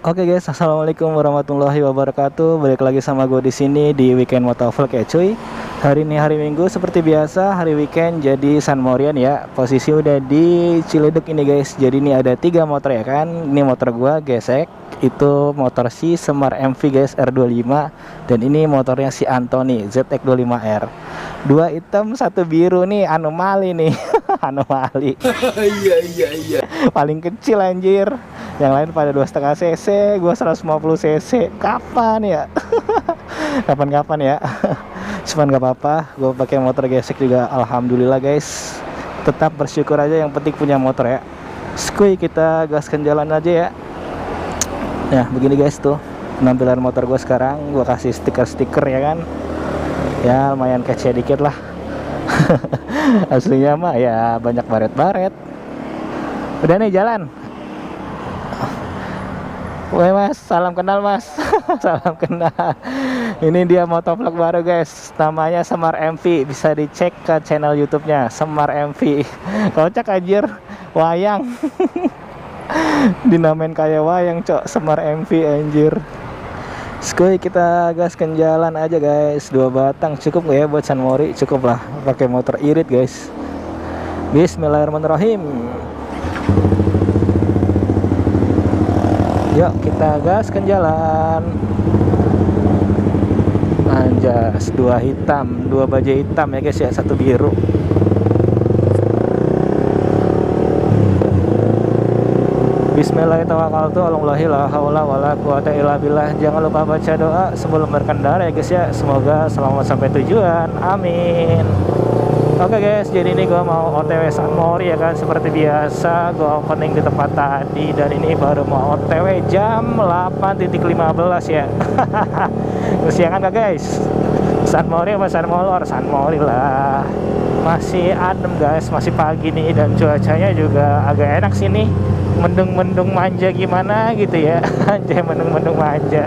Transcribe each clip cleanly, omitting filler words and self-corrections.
Oke guys, assalamualaikum warahmatullahi wabarakatuh. Balik lagi sama gue di sini di Weekend Motovlog ya cuy. Hari ini hari Minggu seperti biasa, hari weekend jadi San Morian ya. Posisi udah di Ciledug ini guys. Jadi ini ada 3 motor ya kan. Ini motor gue gesek. Itu motor si Semar MV guys R25. Dan ini motornya si Anthony ZX25R. 2 hitam, 1 biru nih, anomali nih. Anomali. Iya. Paling kecil anjir. Yang lain pada 2,5 cc, gue 150 cc. Kapan ya? Kapan-kapan ya. Cuman gak apa-apa, gue pakai motor gesek juga alhamdulillah guys. Tetap bersyukur aja, yang penting punya motor ya. Skuy, kita gaskan jalan aja ya. Nah begini guys tuh penampilan motor gue sekarang. Gue kasih stiker-stiker ya kan. Ya lumayan kece dikit lah. Aslinya mah ya banyak baret-baret. Udah nih jalan. Woi mas, salam kenal mas. Salam kenal. Ini dia motovlog baru guys, namanya Semar MV. Bisa dicek ke channel YouTube-nya Semar MV. Kocak anjir, wayang. Dinamain kayak wayang cok, Semar MV anjir. Skuy, kita gaskan jalan aja guys. 2 batang cukup gak ya buat San Mori? Cukup lah, pakai motor irit guys. Bismillahirrahmanirrahim. Yuk kita gaskan jalan. Anjas, 2 hitam, 2 baju hitam ya guys ya, 1 biru. Bismillahirrahmanirrahim. Allahi la haula wala quwata illa billah. Jangan lupa baca doa sebelum berkendara ya guys ya. Semoga selamat sampai tujuan. Amin. Oke guys, jadi ini gue mau OTW San Mori ya kan. Seperti biasa gue opening di tempat tadi. Dan ini baru mau OTW jam 8.15 ya. Kesiangan gak guys? San Mori apa San Molor? San Mori lah. Masih adem guys, masih pagi nih. Dan cuacanya juga agak enak sini. Mendung-mendung manja gimana gitu ya. Anjay, mendung-mendung manja.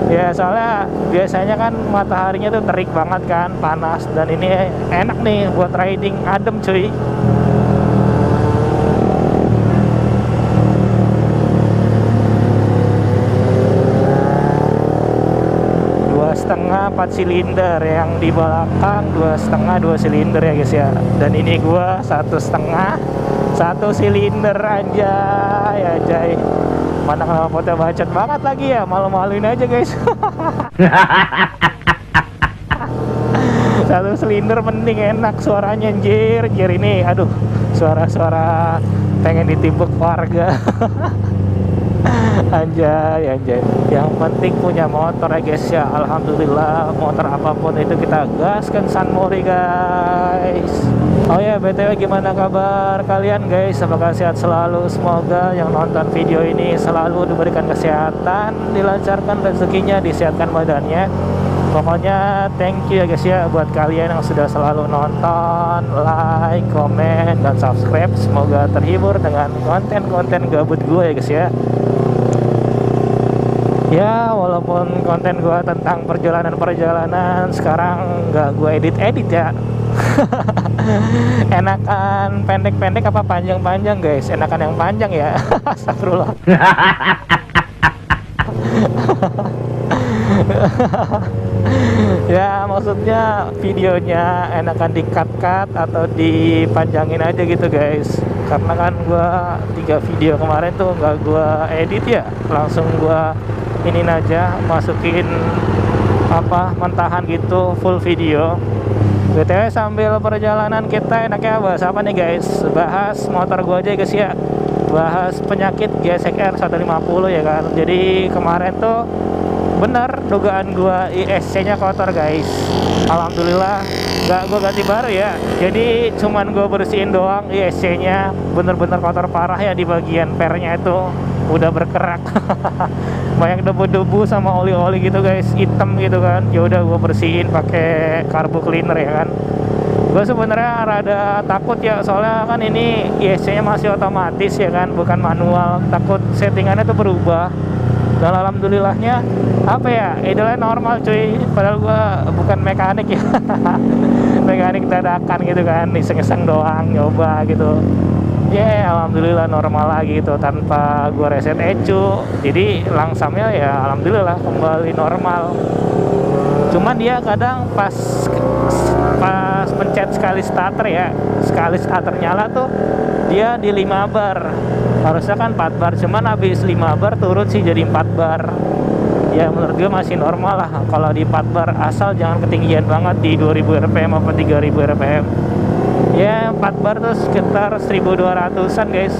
Ya soalnya biasanya kan mataharinya tuh terik banget kan, panas. Dan ini enak nih buat riding, adem cuy. Dua setengah 4 silinder, yang di belakang 2,5 2 silinder ya guys ya. Dan ini gua 1,5 1 silinder anjay. Mana kalau foto bacot banget lagi ya, malu-maluin aja guys. 1 silinder mending, enak suaranya anjir ini. Aduh, suara-suara pengen ditimbuk warga. Anjay. Yang penting punya motor ya guys ya. Alhamdulillah, motor apapun itu kita gaskan San Mori guys. Oh ya, BTW gimana kabar kalian guys? Apakah sehat selalu? Semoga yang nonton video ini selalu diberikan kesehatan, dilancarkan rezekinya, disehatkan badannya. Pokoknya thank you ya guys ya buat kalian yang sudah selalu nonton, like, komen, dan subscribe. Semoga terhibur dengan konten-konten gabut gue ya guys ya. Ya walaupun konten gue tentang perjalanan sekarang nggak gue edit ya. Enakan pendek-pendek apa panjang-panjang guys? Enakan yang panjang ya. Astagfirullah. Ya maksudnya videonya enakan di-cut atau dipanjangin aja gitu guys. Karena kan gua 3 video kemarin tuh nggak gua edit ya, langsung gua aja masukin mentahan gitu full video. BTW sambil perjalanan kita enaknya bahas apa nih guys? Bahas motor gua aja guys ya. Bahas penyakit GSX-R 150 ya kan. Jadi kemarin tuh bener dugaan gua ISC nya kotor guys. Alhamdulillah nggak gua ganti baru ya. Jadi cuman gua bersihin doang ISC nya. Bener-bener kotor parah ya di bagian pernya itu. Udah berkerak. Banyak debu-debu sama oli-oli gitu guys, hitam gitu kan. Ya udah gua bersihin pakai carbo cleaner ya kan. Gue sebenarnya rada takut ya, soalnya kan ini ISC-nya masih otomatis ya kan, bukan manual. Takut settingannya tuh berubah. Dan alhamdulillahnya idolnya normal cuy. Padahal gue bukan mekanik ya. Mekanik dadakan gitu kan, iseng-iseng doang nyoba gitu. Ya alhamdulillah normal lagi itu tanpa gua reset ECU. Jadi langsamnya ya alhamdulillah kembali normal. Cuman dia kadang pas pencet sekali starter ya, sekali starter nyala tuh dia di 5 bar, harusnya kan 4 bar, cuman habis 5 bar turun sih jadi 4 bar. Ya menurut gue masih normal lah kalau di 4 bar, asal jangan ketinggian banget di 2000 rpm apa 3000 rpm. Ya 4 bar tuh sekitar 1200an guys.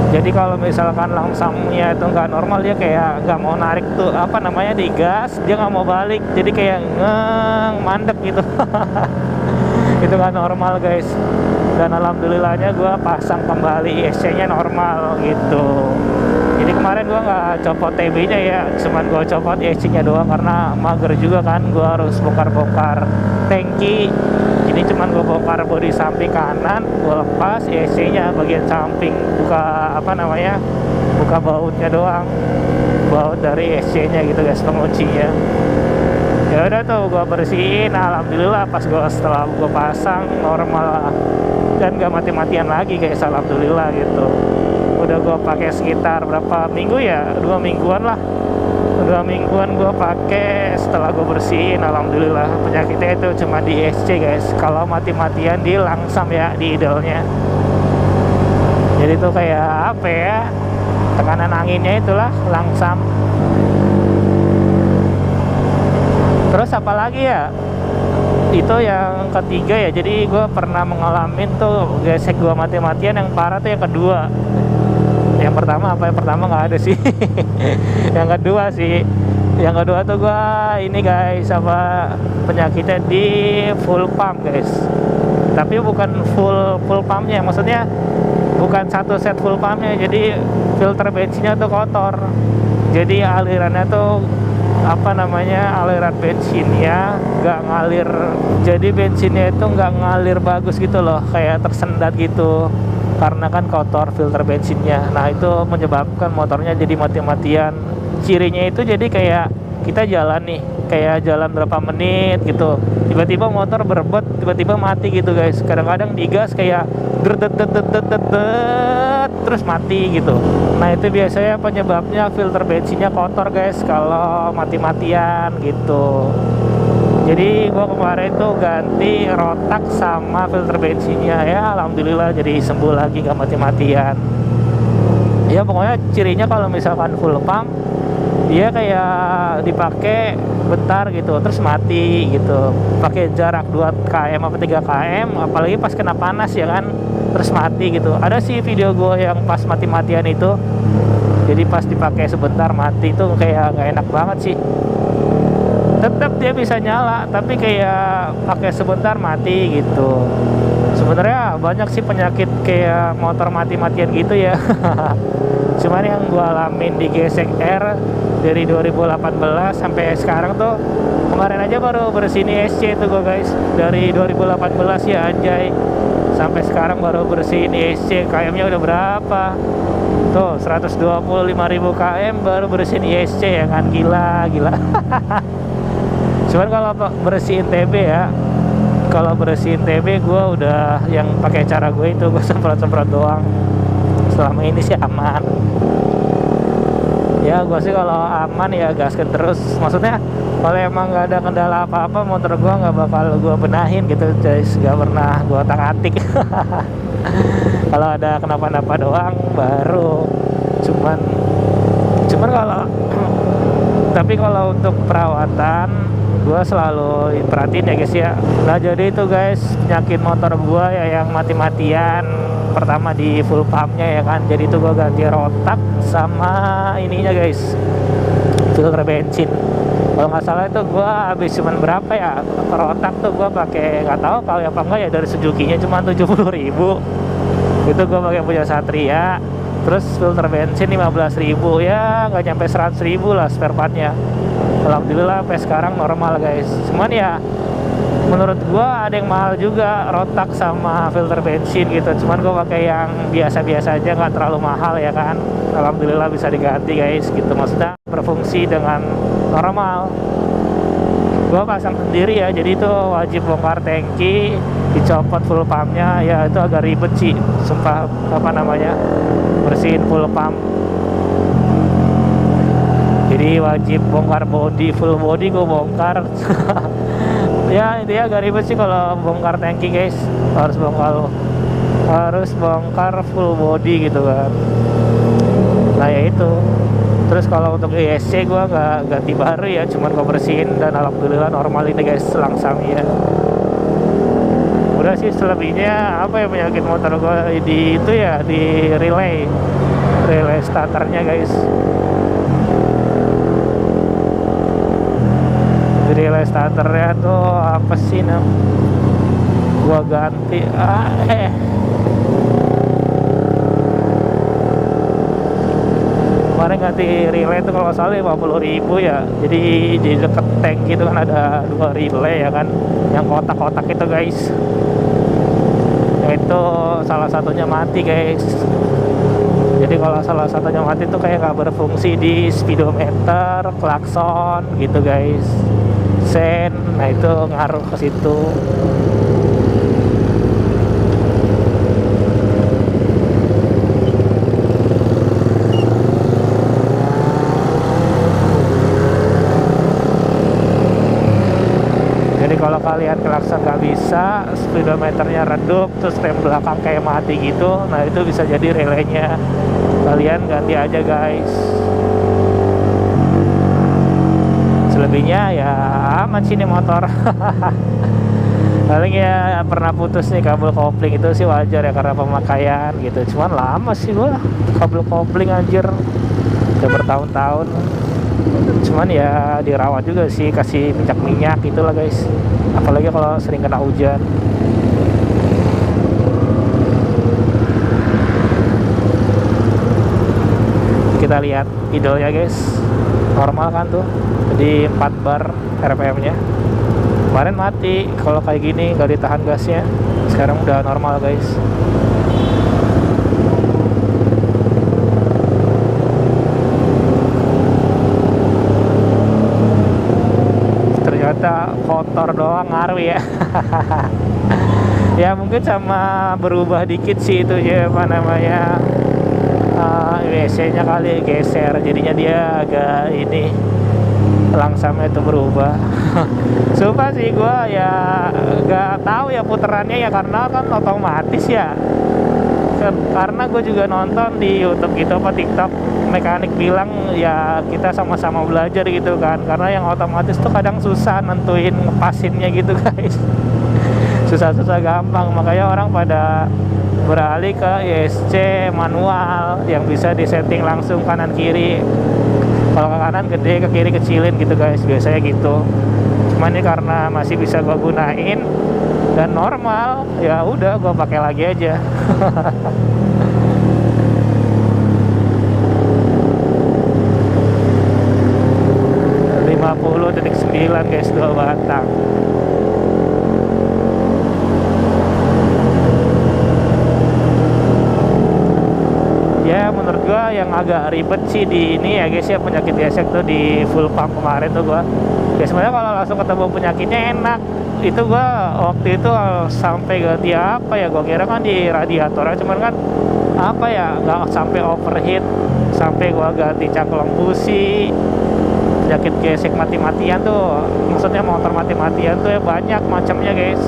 Jadi kalau misalkan langsamnya itu nggak normal, dia kayak nggak mau narik tuh apa namanya di gas, dia nggak mau balik, jadi kayak mandek gitu. Itu nggak normal guys. Dan alhamdulillahnya gue pasang kembali ESC nya normal gitu. Jadi kemarin gue nggak copot TB nya ya, cuman gue copot ESC nya doang karena mager juga kan, gue harus bongkar-bongkar tangki. Ini cuman gue bongkar bodi samping kanan, gue lepas ESC nya bagian samping, buka apa namanya, buka bautnya doang, baut dari ESC nya gitu guys, penguncinya. Ya udah tuh gue bersihin, alhamdulillah pas setelah gue pasang normal dan gak mati-matian lagi guys, alhamdulillah gitu. Udah gue pakai sekitar berapa minggu ya, 2 mingguan lah, 2 mingguan gue pakai. Setelah gue bersihin alhamdulillah penyakitnya itu cuma di ESC guys. Kalau mati-matian di langsam ya, di idle-nya. Jadi tuh kayak apa ya, tekanan anginnya itulah langsam. Terus apalagi ya, itu yang ketiga ya. Jadi gue pernah mengalami tuh gesek gue mati-matian, yang parah tuh yang kedua. Yang pertama apa? Yang pertama nggak ada sih. Yang kedua sih, yang kedua tuh gue ini guys, apa penyakitnya di full pump guys. Tapi bukan full pumpnya, maksudnya bukan satu set full pumpnya. Jadi filter bensinnya tuh kotor, jadi alirannya tuh apa namanya, aliran bensinnya nggak ngalir. Jadi bensinnya itu nggak ngalir bagus gitu loh, kayak tersendat gitu karena kan kotor filter bensinnya. Nah itu menyebabkan motornya jadi mati-matian. Cirinya itu jadi kayak kita jalan nih, kayak jalan berapa menit gitu, tiba-tiba motor berebut, tiba-tiba mati gitu guys. Kadang-kadang digas kayak terus mati gitu. Nah itu biasanya penyebabnya filter bensinnya kotor guys kalau mati-matian gitu. Jadi gua kemarin tuh ganti rotak sama filter bensinnya, ya alhamdulillah jadi sembuh lagi, gak mati-matian. Ya pokoknya cirinya kalau misalkan full pump dia kayak dipakai bentar gitu terus mati gitu, pakai jarak 2 km apa 3 km, apalagi pas kena panas ya kan, terus mati gitu. Ada sih video gue yang pas mati-matian itu, jadi pas dipakai sebentar mati, itu kayak nggak enak banget sih. Tetap dia bisa nyala tapi kayak pakai sebentar mati gitu. Sebenarnya banyak sih penyakit kayak motor mati-matian gitu ya. Cuman yang gue alamin di Gesek R dari 2018 sampai sekarang tuh, kemarin aja baru bersihin ESC itu gue guys. Dari 2018 ya anjay, sampai sekarang baru bersihin ESC. KM-nya udah berapa? Tuh 125.000 km baru bersihin ESC ya kan, gila. Cuman kalau bersihin TB ya, kalau bersihin TB gue udah yang pakai cara gue itu, gue semprot-semprot doang. Selama ini sih aman. Ya gue sih kalau aman ya gaskan terus. Maksudnya kalau emang nggak ada kendala apa-apa, motor gue nggak bakal gue benahin gitu guys, nggak pernah gue otak-atik. Kalau ada kenapa-napa doang baru. Cuman kalau tapi kalau untuk perawatan gue selalu perhatiin ya guys ya. Nah jadi itu guys, penyakit motor gue ya yang mati-matian pertama di full pumpnya ya kan. Jadi itu gue ganti rotak sama ininya guys, filter bensin. Kalau nggak salah itu gue habis cuman berapa ya, rotak tuh gue pakai, nggak tahu kalau apa enggak ya, dari Suzuki-nya cuma 70.000. Itu gue pakai punya Satria. Terus filter bensin 15.000, ya nggak nyampe 100.000 lah spare partnya. Alhamdulillah sampai sekarang normal guys. Cuman ya menurut gua ada yang mahal juga rotak sama filter bensin gitu. Cuman gua pakai yang biasa-biasa aja, nggak terlalu mahal ya kan. Alhamdulillah bisa diganti guys gitu, maksudnya berfungsi dengan normal. Gua pasang sendiri ya, jadi itu wajib bongkar tangki, dicopot full pumpnya. Ya itu agak ribet sih, sumpah, apa namanya, bersihin full pump. Jadi wajib bongkar body, full body gue bongkar. Ya intinya agak ribet sih kalau bongkar tangki guys, harus bongkar full body gitu kan. Nah ya itu. Terus kalau untuk ESC gue nggak ganti baru ya, cuman gue bersihin dan alhamdulillah normal ini guys langsangnya. Udah sih, selebihnya apa ya penyakit motor gue di itu ya, di relay starternya guys. Di relay starternya tuh apa sih gua ganti kemarin ganti relay itu kalau salah 50.000 ya. Jadi di deket tank gitu kan ada 2 relay ya kan, yang kotak-kotak itu guys. Itu salah satunya mati guys. Jadi kalau salah satunya mati tuh kayak nggak berfungsi di speedometer, klakson gitu guys, sen. Nah itu ngaruh ke situ. Kalau kalian klakson nggak bisa, speedometernya redup, terus rem belakang kayak mati gitu, nah itu bisa jadi relaynya. Kalian ganti aja guys. Selebihnya ya aman sih nih motor. Paling ya pernah putus nih kabel kopling, itu sih wajar ya karena pemakaian gitu. Cuman lama sih gua kabel kopling anjir, udah bertahun-tahun. Cuman ya dirawat juga sih, kasih minyak itulah guys, apalagi kalau sering kena hujan. Kita lihat idolnya guys, normal kan tuh, jadi 4 bar RPM nya. Kemarin mati kalau kayak gini nggak ditahan gasnya, sekarang udah normal guys. Kotor doang ngaruh ya. Ya mungkin sama berubah dikit sih itu ya, apa namanya, WC nya kali geser, jadinya dia agak ini langsamnya itu berubah. Sumpah sih gua ya gak tahu ya puterannya ya, karena kan otomatis ya. Karena gue juga nonton di YouTube gitu apa TikTok, mekanik bilang ya kita sama-sama belajar gitu kan, karena yang otomatis tuh kadang susah nentuin ngepasinnya gitu guys. Susah-susah gampang, makanya orang pada beralih ke ESC manual yang bisa disetting langsung kanan kiri. Kalau ke kanan gede, ke kiri kecilin gitu guys, biasanya gitu. Cuman ini karena masih bisa gue gunain dan normal, ya udah gue pakai lagi aja. 50.9 guys, 2 batang. Ya menurut gua yang agak ribet sih di ini ya guys ya, penyakit gesek tuh di full pump kemarin tuh gua. Ya sebenarnya kalau langsung ketemu penyakitnya enak. Itu gua waktu itu sampai ganti apa ya, gua kira kan di radiatornya, cuman kan apa ya, nggak sampai overheat, sampai gua ganti caklong busi. Penyakit gesek mati-matian tuh, maksudnya motor mati-matian tuh ya banyak macamnya guys.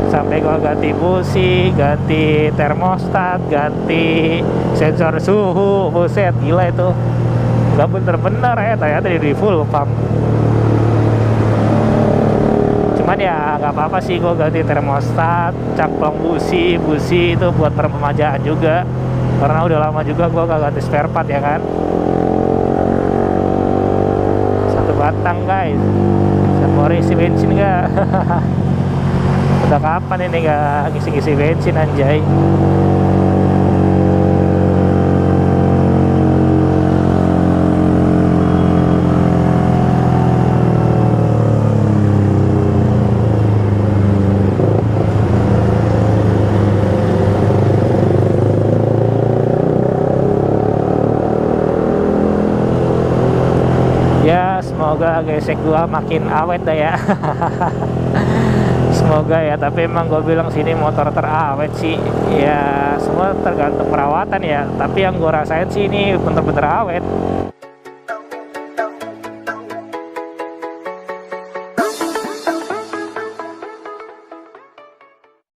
Sampai gua ganti busi, ganti termostat, ganti sensor suhu, buset gila itu. Gak bener-bener ya, ternyata di full pump. Cuman ya gak apa-apa sih, gua ganti termostat, caklong busi itu buat peremajaan juga, karena udah lama juga gua gak ganti spare part ya kan. 1 batang guys. Mau isi bensin gak? Udah kapan ini gak ngisi-ngisi bensin anjay. semoga gesek gua makin awet dah ya. Semoga ya, tapi emang gue bilang sini motor terawet sih ya, semua tergantung perawatan ya, tapi yang gue rasain sih ini bener-bener awet.